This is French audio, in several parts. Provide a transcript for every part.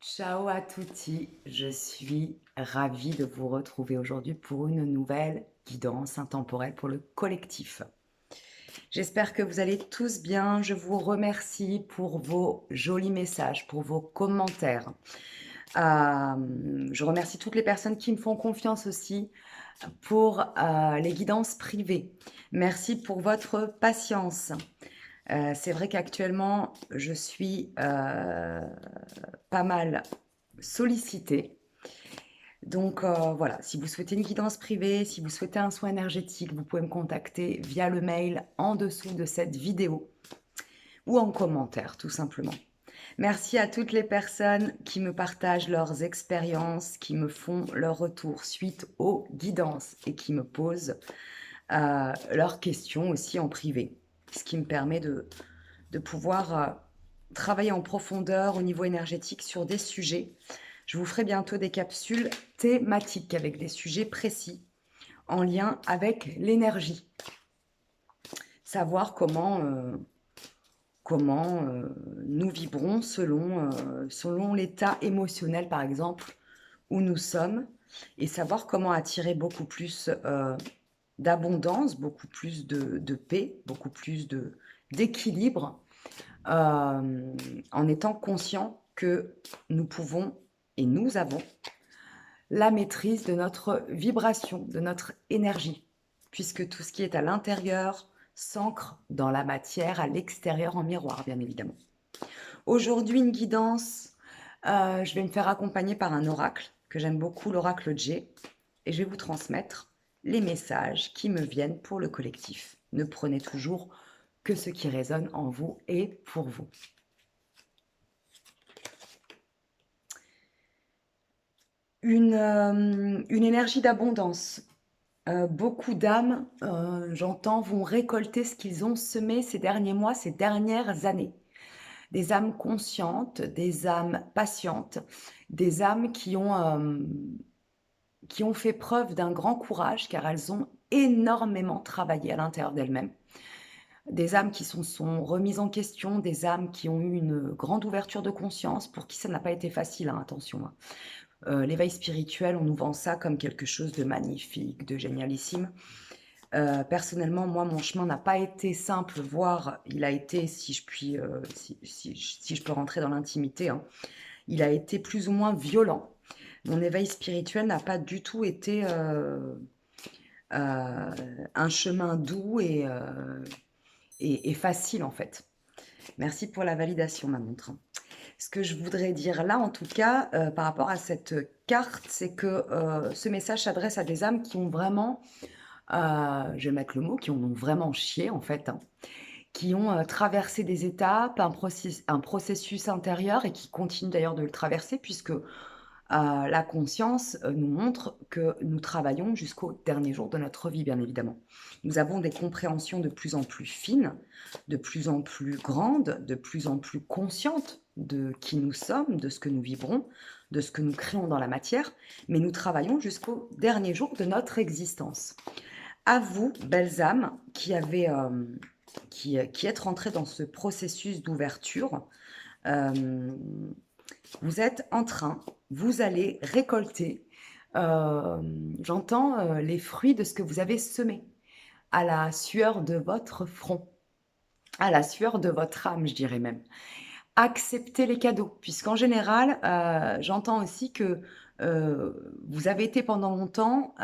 Ciao à tutti, je suis ravie de vous retrouver aujourd'hui pour une nouvelle guidance intemporelle pour le collectif. J'espère que vous allez tous bien. Je vous remercie pour vos jolis messages, pour vos commentaires. Je remercie toutes les personnes qui me font confiance aussi pour les guidances privées. Merci pour votre patience. C'est vrai qu'actuellement, je suis pas mal sollicitée. Donc voilà, si vous souhaitez une guidance privée, si vous souhaitez un soin énergétique, vous pouvez me contacter via le mail en dessous de cette vidéo ou en commentaire tout simplement. Merci à toutes les personnes qui me partagent leurs expériences, qui me font leur retour suite aux guidances et qui me posent leurs questions aussi en privé, ce qui me permet de pouvoir travailler en profondeur au niveau énergétique sur des sujets. Je vous ferai bientôt des capsules thématiques avec des sujets précis en lien avec l'énergie. Savoir comment nous vibrons selon l'état émotionnel, par exemple, où nous sommes, et savoir comment attirer beaucoup plus d'abondance, beaucoup plus de paix, beaucoup plus d'équilibre, en étant conscient que nous pouvons et nous avons la maîtrise de notre vibration, de notre énergie, puisque tout ce qui est à l'intérieur s'ancre dans la matière, à l'extérieur en miroir, bien évidemment. Aujourd'hui, une guidance, je vais me faire accompagner par un oracle, que j'aime beaucoup, l'oracle J, et je vais vous transmettre les messages qui me viennent pour le collectif. Ne prenez toujours que ce qui résonne en vous et pour vous. Une énergie d'abondance. Beaucoup d'âmes, j'entends, vont récolter ce qu'ils ont semé ces derniers mois, ces dernières années. Des âmes conscientes, des âmes patientes, des âmes qui ont fait preuve d'un grand courage car elles ont énormément travaillé à l'intérieur d'elles-mêmes. Des âmes qui se sont remises en question, des âmes qui ont eu une grande ouverture de conscience, pour qui ça n'a pas été facile, hein, attention. L'éveil spirituel, on nous vend ça comme quelque chose de magnifique, de génialissime. Personnellement, moi, mon chemin n'a pas été simple, voire il a été, si je peux rentrer dans l'intimité, hein, il a été plus ou moins violent. Mon éveil spirituel n'a pas du tout été un chemin doux et facile, en fait. Merci pour la validation, ma montre. Ce que je voudrais dire là, en tout cas, par rapport à cette carte, c'est que ce message s'adresse à des âmes qui ont vraiment, je vais mettre le mot, qui en ont vraiment chié, en fait, hein, qui ont traversé des étapes, un processus intérieur et qui continuent d'ailleurs de le traverser, puisque la conscience nous montre que nous travaillons jusqu'au dernier jour de notre vie, bien évidemment. Nous avons des compréhensions de plus en plus fines, de plus en plus grandes, de plus en plus conscientes de qui nous sommes, de ce que nous vibrons, de ce que nous créons dans la matière, mais nous travaillons jusqu'au dernier jour de notre existence. À vous, belles âmes, qui êtes rentrées dans ce processus d'ouverture, vous êtes en train, vous allez récolter, j'entends les fruits de ce que vous avez semé, à la sueur de votre front, à la sueur de votre âme, je dirais même. Acceptez les cadeaux, puisqu'en général, j'entends aussi que vous avez été pendant longtemps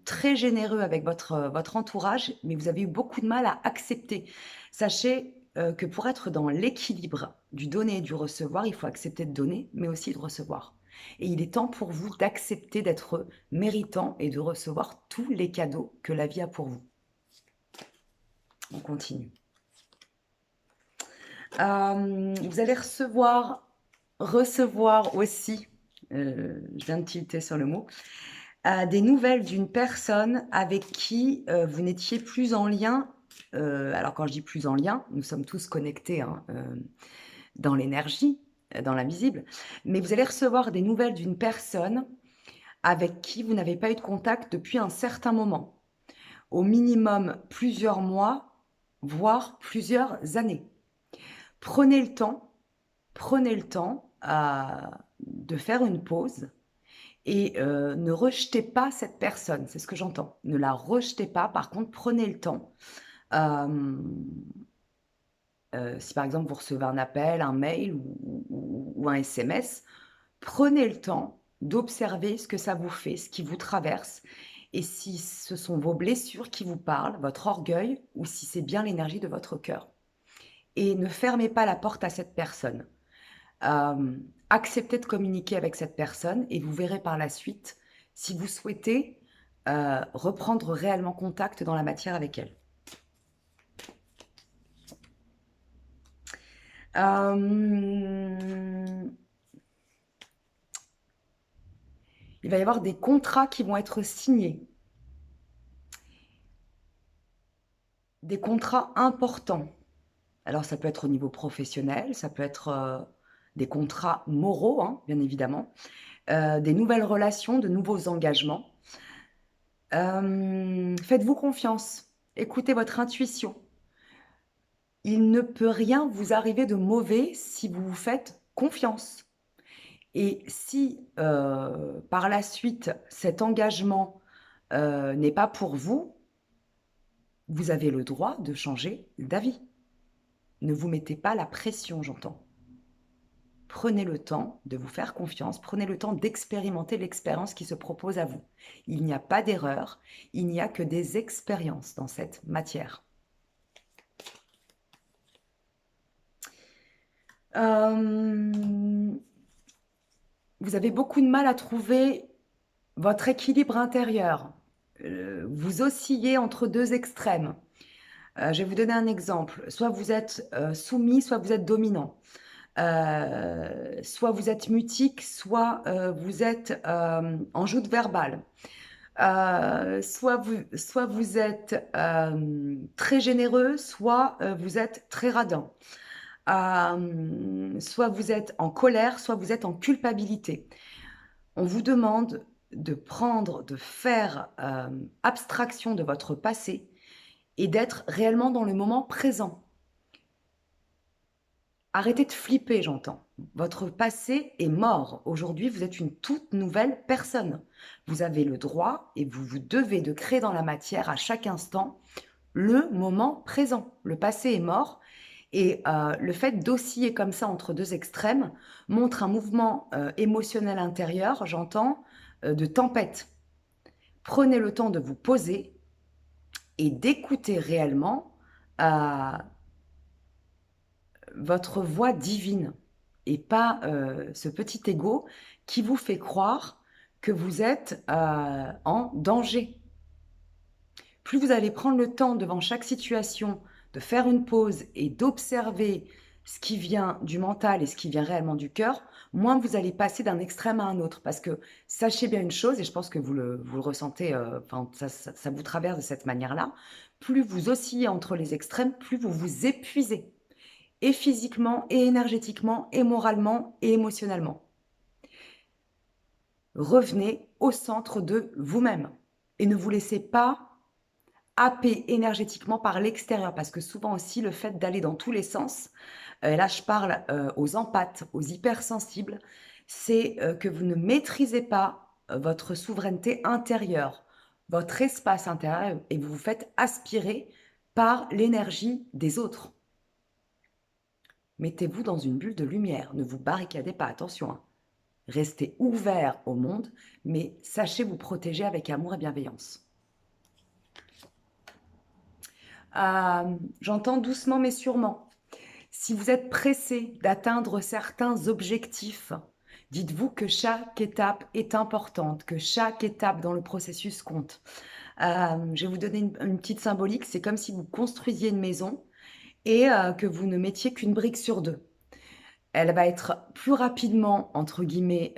très généreux avec votre entourage, mais vous avez eu beaucoup de mal à accepter. Sachez que pour être dans l'équilibre du donner et du recevoir, il faut accepter de donner, mais aussi de recevoir. Et il est temps pour vous d'accepter d'être méritant et de recevoir tous les cadeaux que la vie a pour vous. On continue. Vous allez recevoir aussi, je viens de tilter sur le mot, des nouvelles d'une personne avec qui vous n'étiez plus en lien. Alors quand je dis plus en lien, nous sommes tous connectés, hein, dans l'énergie, dans l'invisible, mais vous allez recevoir des nouvelles d'une personne avec qui vous n'avez pas eu de contact depuis un certain moment, au minimum plusieurs mois, voire plusieurs années. Prenez le temps de faire une pause et ne rejetez pas cette personne, c'est ce que j'entends. Ne la rejetez pas, par contre, prenez le temps. Si par exemple vous recevez un appel, un mail ou un SMS, prenez le temps d'observer ce que ça vous fait, ce qui vous traverse, et si ce sont vos blessures qui vous parlent, votre orgueil, ou si c'est bien l'énergie de votre cœur. Et ne fermez pas la porte à cette personne. Acceptez de communiquer avec cette personne et vous verrez par la suite si vous souhaitez reprendre réellement contact dans la matière avec elle. Il va y avoir des contrats qui vont être signés. Des contrats importants. Alors ça peut être au niveau professionnel, ça peut être des contrats moraux, hein, bien évidemment, des nouvelles relations, de nouveaux engagements. Faites-vous confiance, écoutez votre intuition. Il ne peut rien vous arriver de mauvais si vous vous faites confiance. Et si par la suite cet engagement n'est pas pour vous, vous avez le droit de changer d'avis. Ne vous mettez pas la pression, j'entends. Prenez le temps de vous faire confiance, prenez le temps d'expérimenter l'expérience qui se propose à vous. Il n'y a pas d'erreur, il n'y a que des expériences dans cette matière. Vous avez beaucoup de mal à trouver votre équilibre intérieur. Vous oscillez entre deux extrêmes. Je vais vous donner un exemple. Soit vous êtes soumis, soit vous êtes dominant. Soit vous êtes mutique, soit vous êtes en joute verbale. Soit vous êtes très généreux, soit vous êtes très radin. Soit vous êtes en colère, soit vous êtes en culpabilité. On vous demande de faire abstraction de votre passé et d'être réellement dans le moment présent. Arrêtez de flipper, j'entends. Votre passé est mort. Aujourd'hui, vous êtes une toute nouvelle personne. Vous avez le droit et vous vous devez de créer dans la matière à chaque instant le moment présent. Le passé est mort et le fait d'osciller comme ça entre deux extrêmes montre un mouvement émotionnel intérieur, j'entends, de tempête. Prenez le temps de vous poser et d'écouter réellement votre voix divine et pas ce petit ego qui vous fait croire que vous êtes en danger. Plus vous allez prendre le temps devant chaque situation de faire une pause et d'observer ce qui vient du mental et ce qui vient réellement du cœur, moins vous allez passer d'un extrême à un autre. Parce que sachez bien une chose, et je pense que vous le ressentez, ça vous traverse de cette manière-là, plus vous oscillez entre les extrêmes, plus vous vous épuisez. Et physiquement, et énergétiquement, et moralement, et émotionnellement. Revenez au centre de vous-même. Et ne vous laissez pas happer énergétiquement par l'extérieur, parce que souvent aussi le fait d'aller dans tous les sens, là je parle aux empathes, aux hypersensibles, c'est que vous ne maîtrisez pas votre souveraineté intérieure, votre espace intérieur, et vous vous faites aspirer par l'énergie des autres. Mettez-vous dans une bulle de lumière, ne vous barricadez pas, attention, hein. Restez ouvert au monde, mais sachez vous protéger avec amour et bienveillance. J'entends doucement mais sûrement. Si vous êtes pressé d'atteindre certains objectifs, dites-vous que chaque étape est importante, que chaque étape dans le processus compte. Je vais vous donner une petite symbolique. C'est comme si vous construisiez une maison et que vous ne mettiez qu'une brique sur deux. Elle va être plus rapidement, entre guillemets,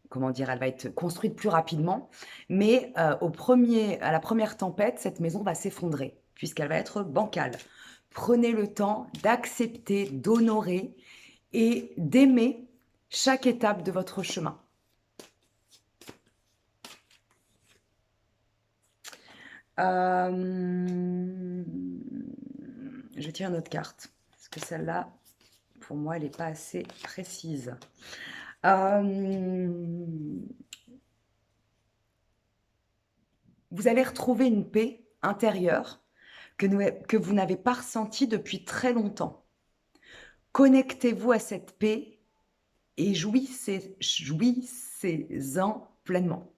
comment dire, elle va être construite plus rapidement, mais à la première tempête, cette maison va s'effondrer, puisqu'elle va être bancale. Prenez le temps d'accepter, d'honorer et d'aimer chaque étape de votre chemin. Je vais tirer une autre carte, parce que celle-là, pour moi, elle n'est pas assez précise. Euh, Vous allez retrouver une paix intérieure que vous n'avez pas ressentie depuis très longtemps. Connectez-vous à cette paix et jouissez-en pleinement.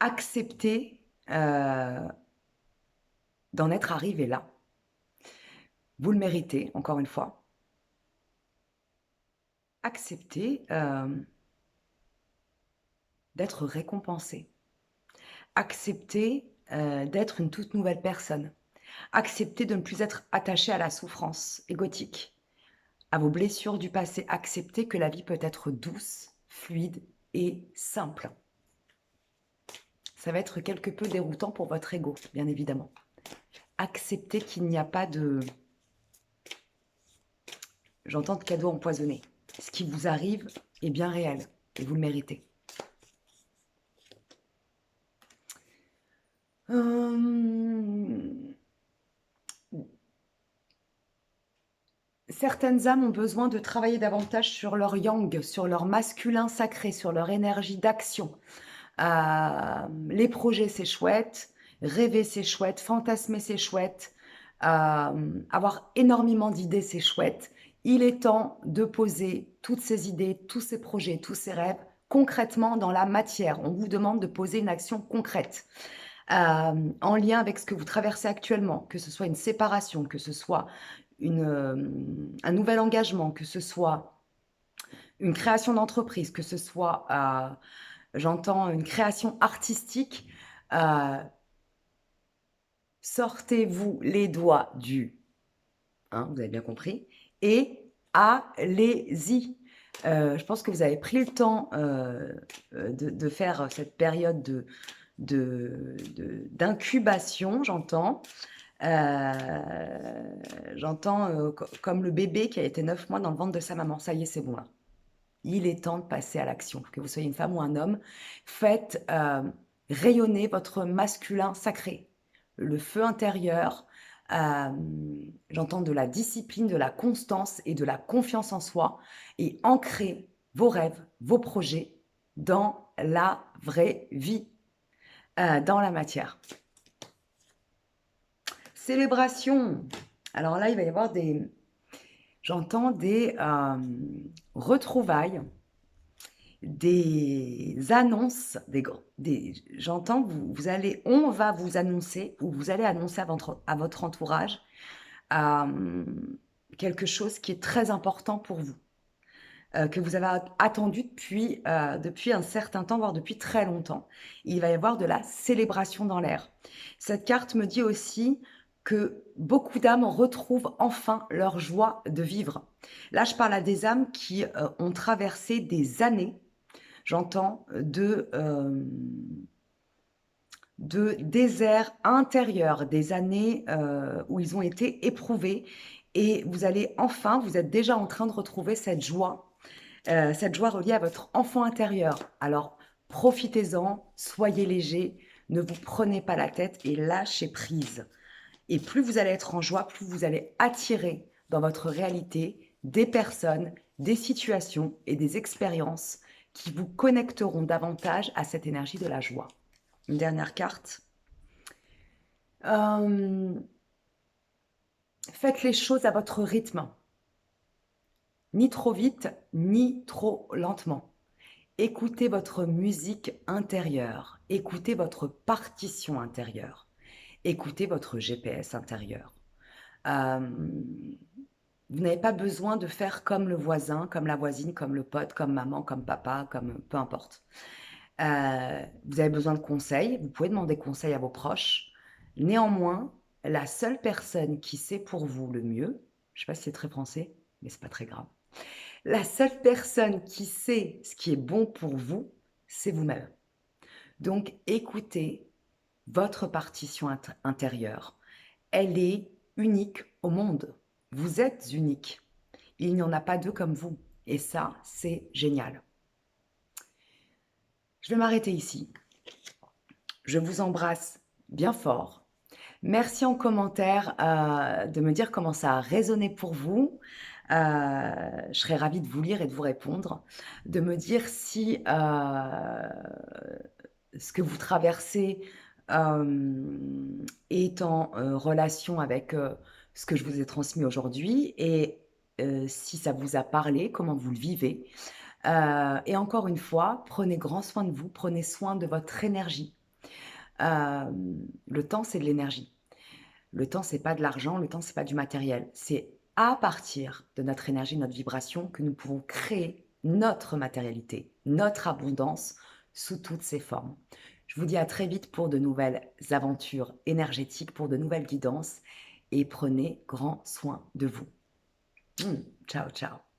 Acceptez d'en être arrivé là. Vous le méritez, encore une fois. Acceptez d'être récompensé. Acceptez d'être une toute nouvelle personne. Acceptez de ne plus être attaché à la souffrance égotique, à vos blessures du passé. Acceptez que la vie peut être douce, fluide et simple. Ça va être quelque peu déroutant pour votre ego, bien évidemment. Acceptez qu'il n'y a pas de... J'entends de cadeaux empoisonnés. Ce qui vous arrive est bien réel et vous le méritez. Certaines âmes ont besoin de travailler davantage sur leur yang, sur leur masculin sacré, sur leur énergie d'action. Les projets, c'est chouette. Rêver, c'est chouette. Fantasmer, c'est chouette. Avoir énormément d'idées, c'est chouette. Il est temps de poser toutes ces idées, tous ces projets, tous ces rêves concrètement dans la matière. On vous demande de poser une action concrète en lien avec ce que vous traversez actuellement, que ce soit une séparation, que ce soit un nouvel engagement, que ce soit une création d'entreprise, que ce soit, j'entends, une création artistique. Sortez-vous les doigts du... Hein, vous avez bien compris. Et allez-y. Je pense que vous avez pris le temps de faire cette période d'incubation, j'entends. J'entends comme le bébé qui a été 9 mois dans le ventre de sa maman. Ça y est, c'est bon là. Il est temps de passer à l'action. Que vous soyez une femme ou un homme, faites rayonner votre masculin sacré. Le feu intérieur, j'entends de la discipline, de la constance et de la confiance en soi, et ancrer vos rêves, vos projets dans la vraie vie, dans la matière. Célébration. Alors là, il va y avoir j'entends des retrouvailles, des annonces, j'entends on va vous annoncer, ou vous allez annoncer à votre entourage quelque chose qui est très important pour vous, que vous avez attendu depuis un certain temps, voire depuis très longtemps. Il va y avoir de la célébration dans l'air. Cette carte me dit aussi que beaucoup d'âmes retrouvent enfin leur joie de vivre. Là, je parle à des âmes qui ont traversé des années, j'entends, de désert intérieur, des années où ils ont été éprouvés, et vous êtes déjà en train de retrouver cette joie reliée à votre enfant intérieur. Alors, profitez-en, soyez léger, ne vous prenez pas la tête et lâchez prise. Et plus vous allez être en joie, plus vous allez attirer dans votre réalité des personnes, des situations et des expériences qui vous connecteront davantage à cette énergie de la joie. Une dernière carte. Faites les choses à votre rythme. Ni trop vite, ni trop lentement. Écoutez votre musique intérieure. Écoutez votre partition intérieure. Écoutez votre GPS intérieur. Vous n'avez pas besoin de faire comme le voisin, comme la voisine, comme le pote, comme maman, comme papa, comme peu importe. Vous avez besoin de conseils. Vous pouvez demander conseil à vos proches. Néanmoins, la seule personne qui sait pour vous le mieux, je ne sais pas si c'est très français, mais c'est pas très grave. La seule personne qui sait ce qui est bon pour vous, c'est vous-même. Donc, écoutez votre partition intérieure. Elle est unique au monde. Vous êtes unique. Il n'y en a pas deux comme vous. Et ça, c'est génial. Je vais m'arrêter ici. Je vous embrasse bien fort. Merci en commentaire, de me dire comment ça a résonné pour vous. Je serais ravie de vous lire et de vous répondre. De me dire si, ce que vous traversez, est en, relation avec, ce que je vous ai transmis aujourd'hui et si ça vous a parlé, comment vous le vivez. Et encore une fois, prenez grand soin de vous, prenez soin de votre énergie. Le temps, c'est de l'énergie. Le temps, c'est pas de l'argent, le temps, c'est pas du matériel. C'est à partir de notre énergie, notre vibration, que nous pouvons créer notre matérialité, notre abondance sous toutes ses formes. Je vous dis à très vite pour de nouvelles aventures énergétiques, pour de nouvelles guidances et prenez grand soin de vous. Ciao, ciao.